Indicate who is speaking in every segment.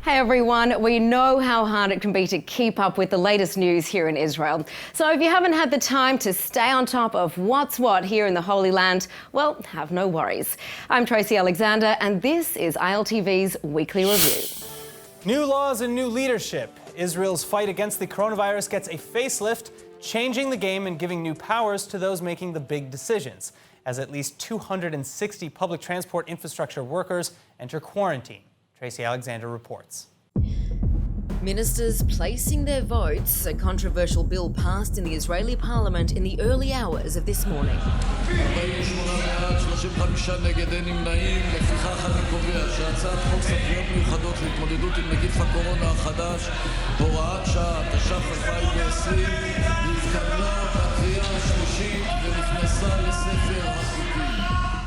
Speaker 1: Hey everyone, we know how hard it can be to keep up with the latest news here in Israel. So if you haven't had the time to stay on top of what's what here in the Holy Land, well, have no worries. I'm Tracy Alexander and this is ILTV's Weekly Review.
Speaker 2: New laws and new leadership. Israel's fight against the coronavirus gets a facelift, changing the game and giving new powers to those making the big decisions, as at least 260 public transport infrastructure workers enter quarantine. Tracy Alexander reports.
Speaker 3: Ministers placing their votes, a controversial bill passed in the Israeli parliament in the early hours of this morning.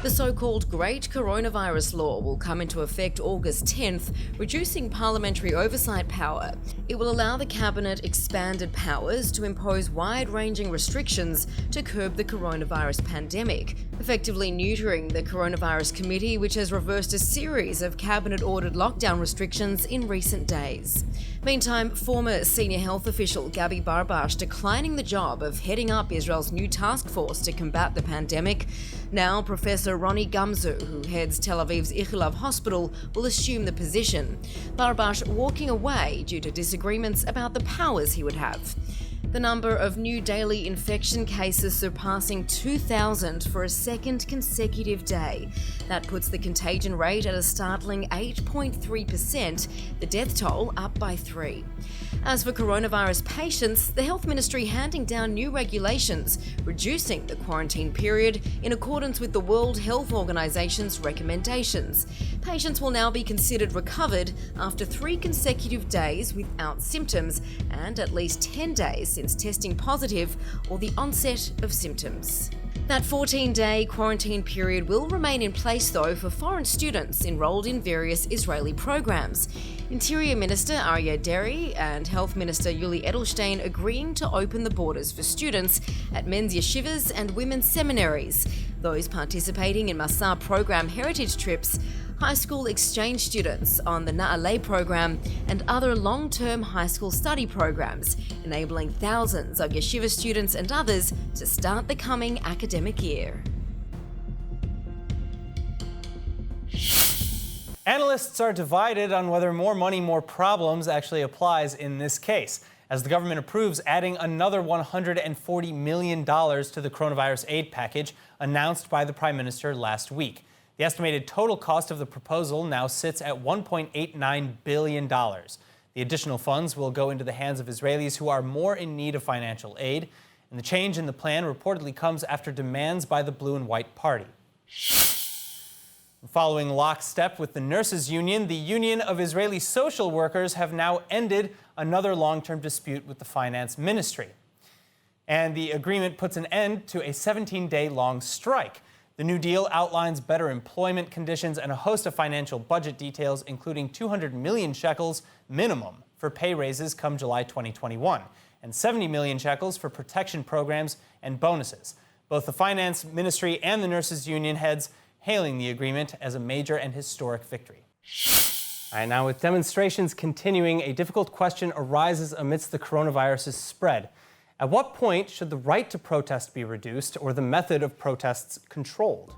Speaker 3: The so-called Great Coronavirus Law will come into effect August 10th, reducing parliamentary oversight power. It will allow the cabinet expanded powers to impose wide-ranging restrictions to curb the coronavirus pandemic, effectively neutering the Coronavirus Committee, which has reversed a series of cabinet-ordered lockdown restrictions in recent days. Meantime, former senior health official Gabi Barbash declining the job of heading up Israel's new task force to combat the pandemic. Now, Professor Ronnie Gamzu, who heads Tel Aviv's Ichilov Hospital, will assume the position. Barbash walking away due to disagreements about the powers he would have. The number of new daily infection cases surpassing 2,000 for a second consecutive day. That puts the contagion rate at a startling 8.3%, the death toll up by 3. As for coronavirus patients, the Health Ministry handing down new regulations, reducing the quarantine period in accordance with the World Health Organization's recommendations. Patients will now be considered recovered after 3 consecutive days without symptoms and at least 10 days since testing positive or the onset of symptoms. That 14-day quarantine period will remain in place, though, for foreign students enrolled in various Israeli programs. Interior Minister Aryeh Deri and Health Minister Yuli Edelstein agreeing to open the borders for students at men's yeshivas and women's seminaries, those participating in Masa program heritage trips, high school exchange students on the Na'aleh program, and other long-term high school study programs, enabling thousands of yeshiva students and others to start the coming academic year.
Speaker 2: Analysts are divided on whether more money, more problems actually applies in this case, as the government approves adding another $140 million to the coronavirus aid package announced by the Prime Minister last week. The estimated total cost of the proposal now sits at $1.89 billion. The additional funds will go into the hands of Israelis who are more in need of financial aid, and the change in the plan reportedly comes after demands by the Blue and White Party. Following lockstep with the nurses' union, the Union of Israeli Social Workers have now ended another long-term dispute with the finance ministry. And the agreement puts an end to a 17-day-long strike. The new deal outlines better employment conditions and a host of financial budget details, including 200 million shekels minimum for pay raises come July 2021, and 70 million shekels for protection programs and bonuses. Both the finance ministry and the nurses' union heads hailing the agreement as a major and historic victory. All right, now with demonstrations continuing, a difficult question arises amidst the coronavirus's spread. At what point should the right to protest be reduced or the method of protests controlled?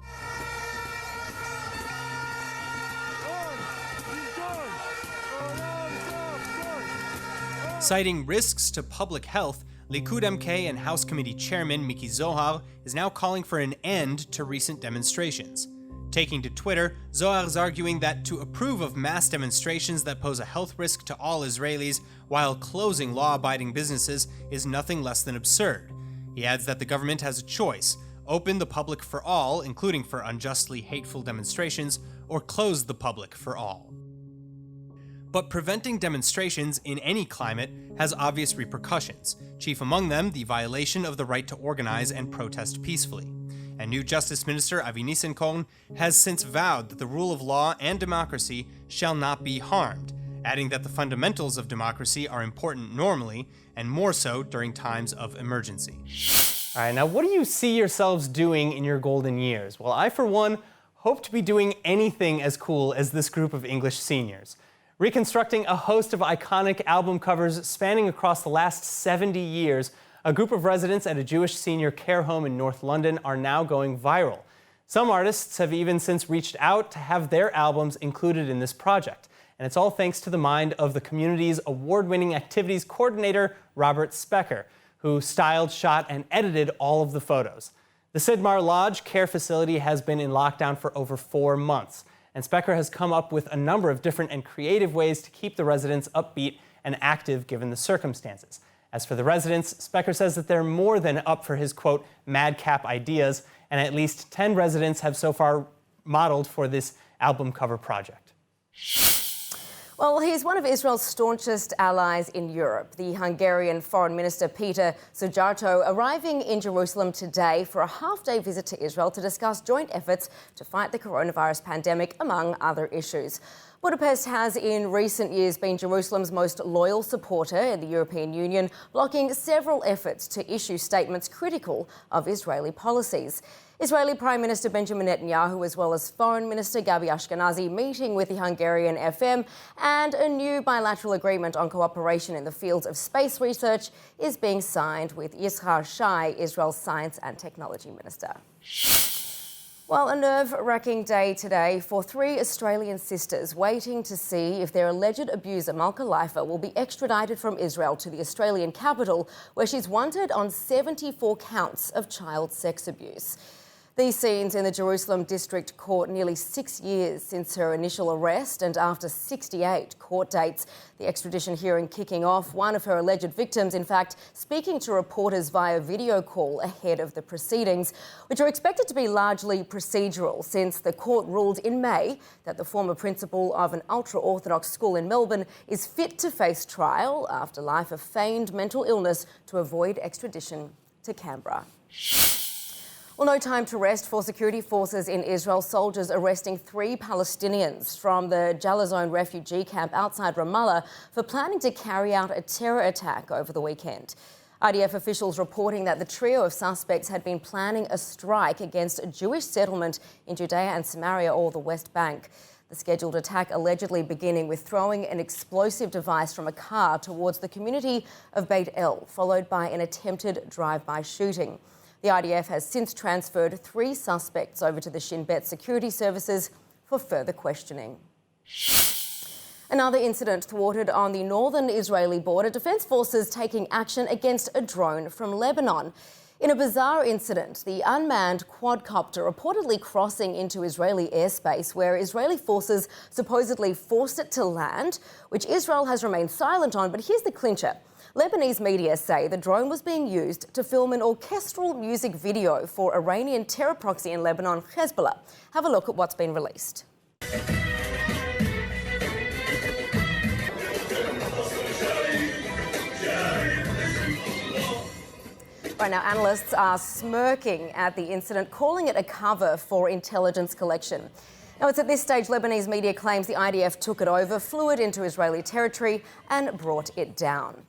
Speaker 2: Citing risks to public health, Likud MK and House Committee Chairman Miki Zohar is now calling for an end to recent demonstrations. Taking to Twitter, Zohar is arguing that to approve of mass demonstrations that pose a health risk to all Israelis while closing law-abiding businesses is nothing less than absurd. He adds that the government has a choice: open the public for all, including for unjustly hateful demonstrations, or close the public for all. But preventing demonstrations in any climate has obvious repercussions, chief among them the violation of the right to organize and protest peacefully. And new Justice Minister Avi Nissenkorn has since vowed that the rule of law and democracy shall not be harmed, adding that the fundamentals of democracy are important normally, and more so during times of emergency. All right, now what do you see yourselves doing in your golden years? Well, I, for one, hope to be doing anything as cool as this group of English seniors. Reconstructing a host of iconic album covers spanning across the last 70 years, a group of residents at a Jewish senior care home in North London are now going viral. Some artists have even since reached out to have their albums included in this project. And it's all thanks to the mind of the community's award-winning activities coordinator, Robert Specker, who styled, shot, and edited all of the photos. The Sidmar Lodge care facility has been in lockdown for over 4 months. And Specker has come up with a number of different and creative ways to keep the residents upbeat and active given the circumstances. As for the residents, Specker says that they're more than up for his, quote, madcap ideas, and at least 10 residents have so far modeled for this album cover project.
Speaker 1: Well, he's one of Israel's staunchest allies in Europe, the Hungarian Foreign Minister Peter Szijjártó, arriving in Jerusalem today for a half-day visit to Israel to discuss joint efforts to fight the coronavirus pandemic, among other issues. Budapest has in recent years been Jerusalem's most loyal supporter in the European Union, blocking several efforts to issue statements critical of Israeli policies. Israeli Prime Minister Benjamin Netanyahu, as well as Foreign Minister Gabi Ashkenazi, meeting with the Hungarian FM, and a new bilateral agreement on cooperation in the fields of space research is being signed with Yizhar Shai, Israel's Science and Technology Minister. Well, a nerve-wracking day today for 3 Australian sisters waiting to see if their alleged abuser, Malka Leifer, will be extradited from Israel to the Australian capital, where she's wanted on 74 counts of child sex abuse. These scenes in the Jerusalem District Court nearly 6 years since her initial arrest and after 68 court dates. The extradition hearing kicking off, one of her alleged victims, in fact, speaking to reporters via video call ahead of the proceedings, which are expected to be largely procedural since the court ruled in May that the former principal of an ultra-Orthodox school in Melbourne is fit to face trial after life of feigned mental illness to avoid extradition to Canberra. Well, no time to rest for security forces in Israel. Soldiers arresting 3 Palestinians from the Jalazon refugee camp outside Ramallah for planning to carry out a terror attack over the weekend. IDF officials reporting that the trio of suspects had been planning a strike against a Jewish settlement in Judea and Samaria or the West Bank. The scheduled attack allegedly beginning with throwing an explosive device from a car towards the community of Beit El, followed by an attempted drive-by shooting. The IDF has since transferred 3 suspects over to the Shin Bet security services for further questioning. Another incident thwarted on the northern Israeli border, Defence forces taking action against a drone from Lebanon. In a bizarre incident, the unmanned quadcopter reportedly crossing into Israeli airspace where Israeli forces supposedly forced it to land, which Israel has remained silent on. But here's the clincher. Lebanese media say the drone was being used to film an orchestral music video for Iranian terror proxy in Lebanon, Hezbollah. Have a look at what's been released. Right now, analysts are smirking at the incident, calling it a cover for intelligence collection. Now, it's at this stage Lebanese media claims the IDF took it over, flew it into Israeli territory and brought it down.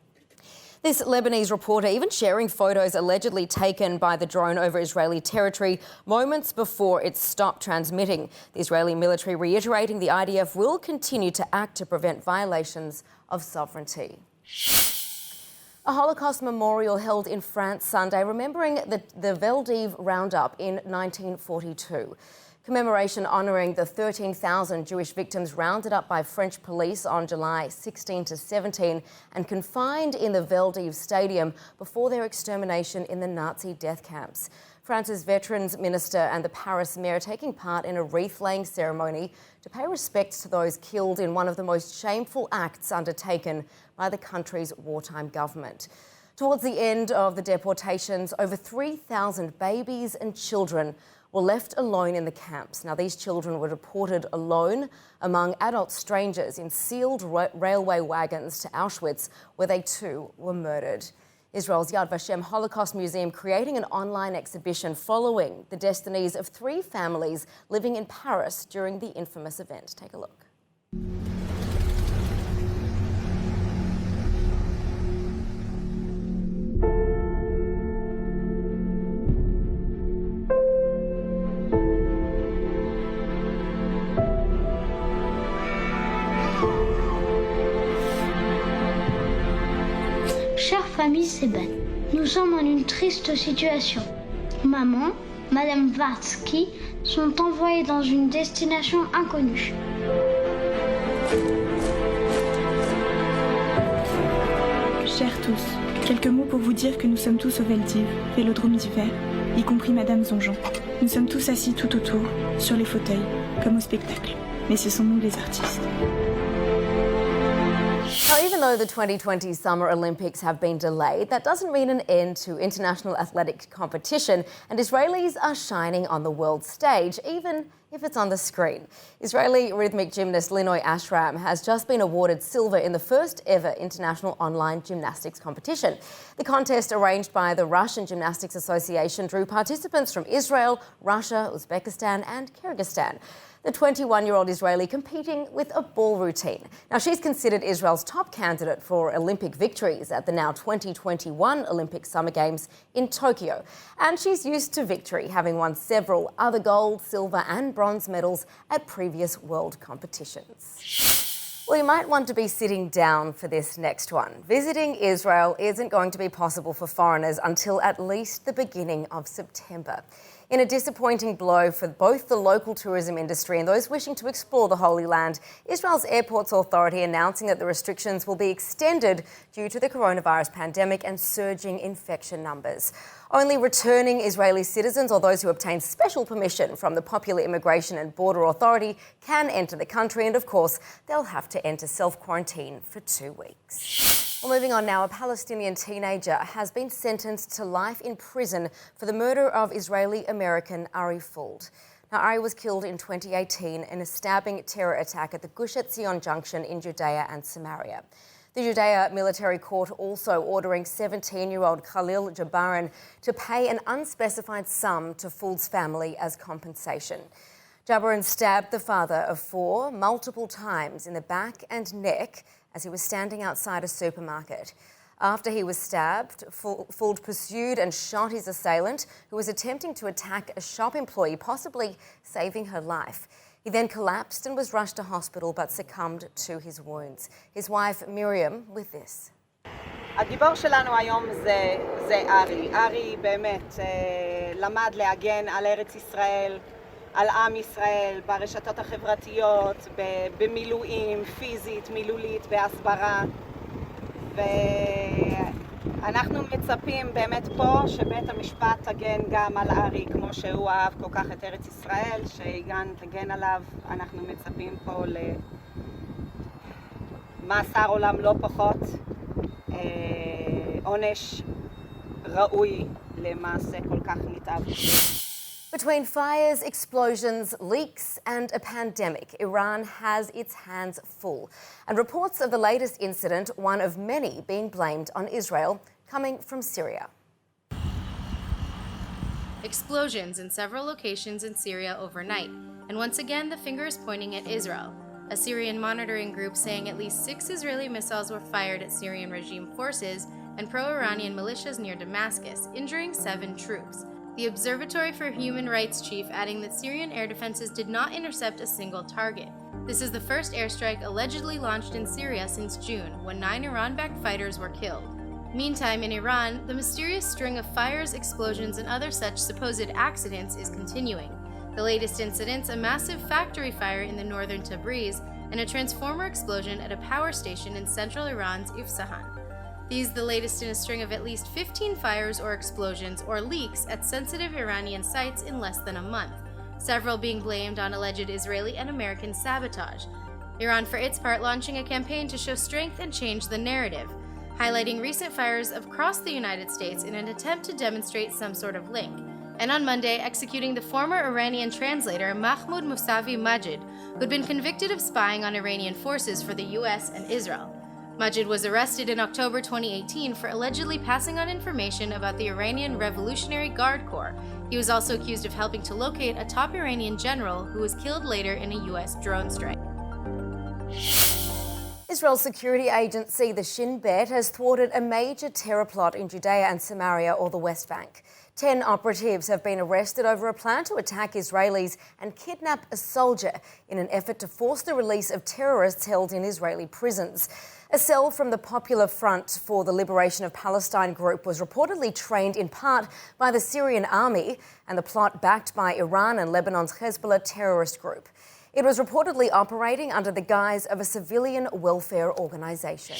Speaker 1: This Lebanese reporter even sharing photos allegedly taken by the drone over Israeli territory moments before it stopped transmitting. The Israeli military reiterating the IDF will continue to act to prevent violations of sovereignty. A Holocaust memorial held in France Sunday, remembering the Veldiv roundup in 1942. Commemoration honouring the 13,000 Jewish victims rounded up by French police on July 16 to 17 and confined in the Veldiv Stadium before their extermination in the Nazi death camps. France's Veterans Minister and the Paris Mayor taking part in a wreath-laying ceremony to pay respect to those killed in one of the most shameful acts undertaken by the country's wartime government. Towards the end of the deportations, over 3,000 babies and children were left alone in the camps. Now, these children were reported alone among adult strangers in sealed railway wagons to Auschwitz, where they too were murdered. Israel's Yad Vashem Holocaust Museum creating an online exhibition following the destinies of 3 families living in Paris during the infamous event. Take a look.
Speaker 4: Chère famille Shin Bet, nous sommes en une triste situation. Maman, Madame Varsky sont envoyées dans une destination inconnue.
Speaker 5: Chers tous, quelques mots pour vous dire que nous sommes tous au Veldiv, vélodrome d'hiver, y compris Madame Zonjon. Nous sommes tous assis tout autour, sur les fauteuils, comme au spectacle. Mais ce sont nous les artistes.
Speaker 1: Now, even though the 2020 Summer Olympics have been delayed, that doesn't mean an end to international athletic competition, and Israelis are shining on the world stage, even if it's on the screen. Israeli rhythmic gymnast Linoy Ashram has just been awarded silver in the first ever international online gymnastics competition. The contest, arranged by the Russian Gymnastics Association, drew participants from Israel, Russia, Uzbekistan and Kyrgyzstan. The 21-year-old Israeli competing with a ball routine. Now, she's considered Israel's top candidate for Olympic victories at the now 2021 Olympic Summer Games in Tokyo. And she's used to victory, having won several other gold, silver and bronze medals at previous world competitions. Well, you might want to be sitting down for this next one. Visiting Israel isn't going to be possible for foreigners until at least the beginning of September. In a disappointing blow for both the local tourism industry and those wishing to explore the Holy Land, Israel's Airports Authority announcing that the restrictions will be extended due to the coronavirus pandemic and surging infection numbers. Only returning Israeli citizens or those who obtain special permission from the popular Immigration and Border Authority can enter the country, and of course, they'll have to enter self-quarantine for 2 weeks. Well, moving on now, a Palestinian teenager has been sentenced to life in prison for the murder of Israeli-American Ari Fuld. Now, Ari was killed in 2018 in a stabbing terror attack at the Gush Etzion junction in Judea and Samaria. The Judea military court also ordering 17-year-old Khalil Jabaran to pay an unspecified sum to Fuld's family as compensation. Jabaran stabbed the father of 4 multiple times in the back and neck as he was standing outside a supermarket. After he was stabbed, Fuld pursued and shot his assailant, who was attempting to attack a shop employee, possibly saving her life. He then collapsed and was rushed to hospital but succumbed to his wounds. His wife Miriam with this.
Speaker 6: הגיבור שלנו היום זה ארי. ארי באמת למד להגן על ארץ ישראל, על עם ישראל, ברשתות החברתיות, במילואים, פיזית, מילולית, בהסברה. ואנחנו מצפים באמת פה שבית המשפט תגן גם על ארי, כמו שהוא אהב כל כך את ארץ ישראל, שתגן עליו. אנחנו מצפים פה למאסר עולם לא פחות, עונש ראוי למעשה כל כך נתעב.
Speaker 1: Between fires, explosions, leaks and a pandemic, Iran has its hands full. And reports of the latest incident, one of many being blamed on Israel, coming from Syria.
Speaker 7: Explosions in several locations in Syria overnight, and once again the finger is pointing at Israel. A Syrian monitoring group saying at least 6 Israeli missiles were fired at Syrian regime forces and pro-Iranian militias near Damascus, injuring 7 troops. The Observatory for Human Rights chief adding that Syrian air defenses did not intercept a single target. This is the first airstrike allegedly launched in Syria since June, when 9 Iran-backed fighters were killed. Meantime, in Iran, the mysterious string of fires, explosions, and other such supposed accidents is continuing. The latest incidents, a massive factory fire in the northern Tabriz, and a transformer explosion at a power station in central Iran's Isfahan. These the latest in a string of at least 15 fires or explosions or leaks at sensitive Iranian sites in less than a month, several being blamed on alleged Israeli and American sabotage. Iran, for its part, launching a campaign to show strength and change the narrative, highlighting recent fires across the United States in an attempt to demonstrate some sort of link. And on Monday, executing the former Iranian translator Mahmoud Mousavi Majid, who'd been convicted of spying on Iranian forces for the US and Israel. Majid was arrested in October 2018 for allegedly passing on information about the Iranian Revolutionary Guard Corps. He was also accused of helping to locate a top Iranian general who was killed later in a US drone strike.
Speaker 1: Israel's security agency, the Shin Bet, has thwarted a major terror plot in Judea and Samaria, or the West Bank. 10 operatives have been arrested over a plan to attack Israelis and kidnap a soldier in an effort to force the release of terrorists held in Israeli prisons. A cell from the Popular Front for the Liberation of Palestine group was reportedly trained in part by the Syrian army and the plot backed by Iran and Lebanon's Hezbollah terrorist group. It was reportedly operating under the guise of a civilian welfare organisation.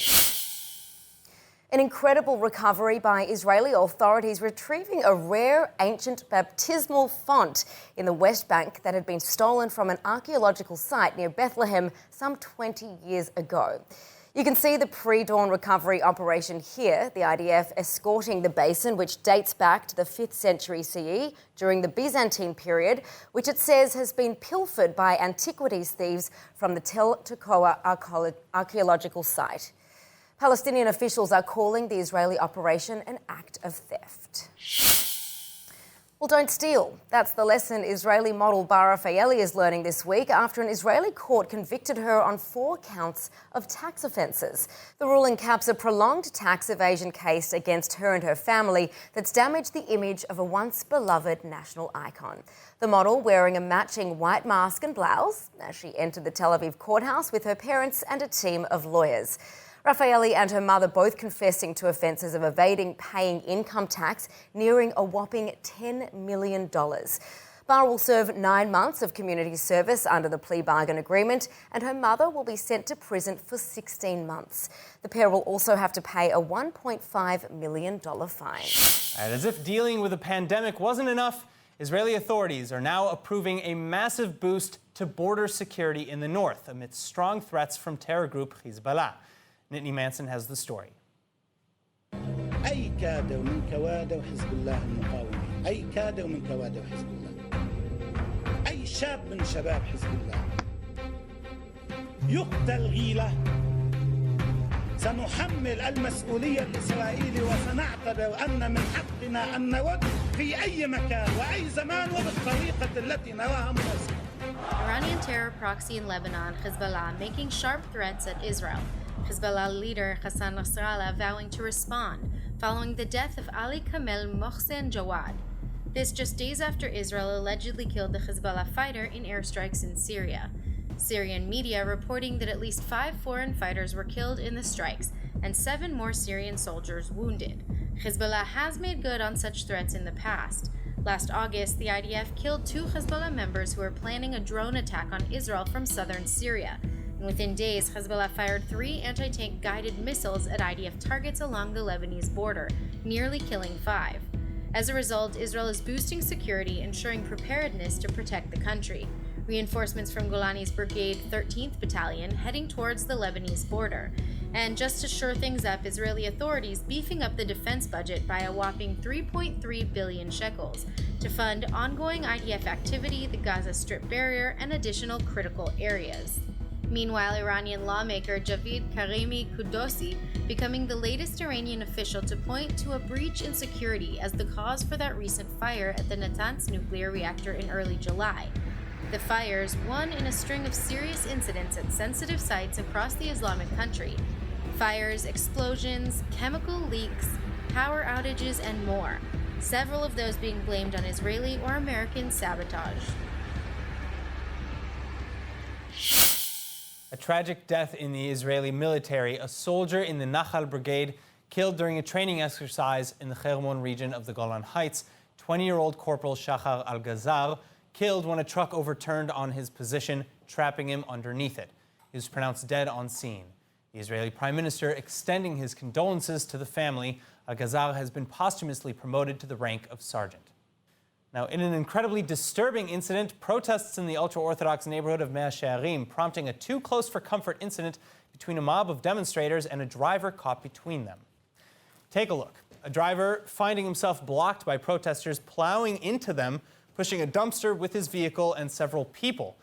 Speaker 1: An incredible recovery by Israeli authorities retrieving a rare ancient baptismal font in the West Bank that had been stolen from an archaeological site near Bethlehem some 20 years ago. You can see the pre-dawn recovery operation here, the IDF escorting the basin, which dates back to the 5th century CE during the Byzantine period, which it says has been pilfered by antiquities thieves from the Tel Aviv archaeological site. Palestinian officials are calling the Israeli operation an act of theft. Well, don't steal. That's the lesson Israeli model Bara Fayeli is learning this week after an Israeli court convicted her on 4 counts of tax offences. The ruling caps a prolonged tax evasion case against her and her family that's damaged the image of a once beloved national icon. The model wearing a matching white mask and blouse as she entered the Tel Aviv courthouse with her parents and a team of lawyers. Raffaelli and her mother both confessing to offences of evading paying income tax, nearing a whopping $10 million. Bar will serve 9 months of community service under the plea bargain agreement, and her mother will be sent to prison for 16 months. The pair will also have to pay a $1.5 million fine.
Speaker 2: And as if dealing with a pandemic wasn't enough, Israeli authorities are now approving a massive boost to border security in the north amidst strong threats from terror group Hezbollah. Nittany Manson has the story.
Speaker 8: أي كاد ومن كواد وحزب الله المقاومة أي كاد ومن كواد وحزب الله أي شاب من شباب حزب الله يقتل غيلة سنحمل المسؤولية الإسرائيلية وسنعتبر أن من حقنا أن نود في أي مكان وأي زمان وبالطريقة التي نراها مناسبة.
Speaker 7: Iranian terror proxy in Lebanon, Hezbollah, making sharp threats at Israel. Hezbollah leader Hassan Nasrallah vowing to respond following the death of Ali Kamel Mohsen Jawad. This just days after Israel allegedly killed the Hezbollah fighter in airstrikes in Syria. Syrian media reporting that at least 5 foreign fighters were killed in the strikes and 7 more Syrian soldiers wounded. Hezbollah has made good on such threats in the past. Last August, the IDF killed 2 Hezbollah members who were planning a drone attack on Israel from southern Syria. And within days, Hezbollah fired 3 anti-tank guided missiles at IDF targets along the Lebanese border, nearly killing 5. As a result, Israel is boosting security, ensuring preparedness to protect the country. Reinforcements from Golani's Brigade 13th Battalion heading towards the Lebanese border. And just to shore things up, Israeli authorities beefing up the defense budget by a whopping 3.3 billion shekels to fund ongoing IDF activity, the Gaza Strip barrier, and additional critical areas. Meanwhile, Iranian lawmaker Javid Karimi Kudosi becoming the latest Iranian official to point to a breach in security as the cause for that recent fire at the Natanz nuclear reactor in early July. The fires, one in a string of serious incidents at sensitive sites across the Islamic country. Fires, explosions, chemical leaks, power outages, and more. Several of those being blamed on Israeli or American sabotage.
Speaker 2: A tragic death in the Israeli military. A soldier in the Nachal Brigade killed during a training exercise in the Hermon region of the Golan Heights. 20-year-old Corporal Shachar Al-Ghazar killed when a truck overturned on his position, trapping him underneath it. He was pronounced dead on scene. The Israeli Prime Minister extending his condolences to the family. Al-Ghazar has been posthumously promoted to the rank of sergeant. Now, in an incredibly disturbing incident, protests in the ultra-Orthodox neighborhood of Masharim prompting a too-close-for-comfort incident between a mob of demonstrators and a driver caught between them. Take a look. A driver finding himself blocked by protesters plowing into them, pushing a dumpster with his vehicle and several people,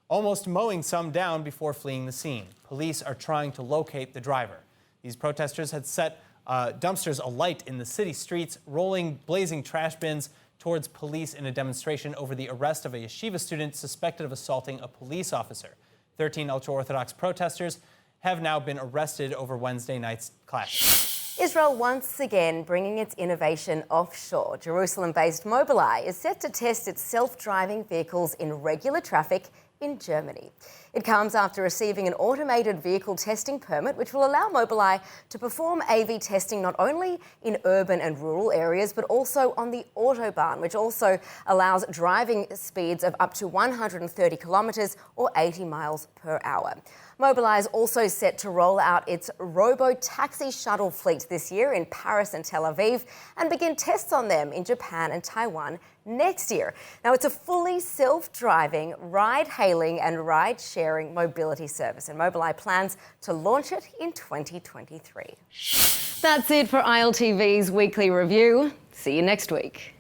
Speaker 2: almost mowing some down before fleeing the scene. Police are trying to locate the driver. These protesters had set dumpsters alight in the city streets, rolling blazing trash bins towards police in a demonstration over the arrest of a yeshiva student suspected of assaulting a police officer. 13 ultra-Orthodox protesters have now been arrested over Wednesday night's clash.
Speaker 1: Israel once again bringing its innovation offshore. Jerusalem-based Mobileye is set to test its self-driving vehicles in regular traffic in Germany. It comes after receiving an automated vehicle testing permit, which will allow Mobileye to perform AV testing not only in urban and rural areas, but also on the Autobahn, which also allows driving speeds of up to 130 kilometres or 80 miles per hour. Mobileye is also set to roll out its robo-taxi shuttle fleet this year in Paris and Tel Aviv and begin tests on them in Japan and Taiwan next year. Now, it's a fully self-driving, ride-hailing and ride-sharing mobility service, and Mobileye plans to launch it in 2023.
Speaker 3: That's it for ILTV's weekly review. See you next week.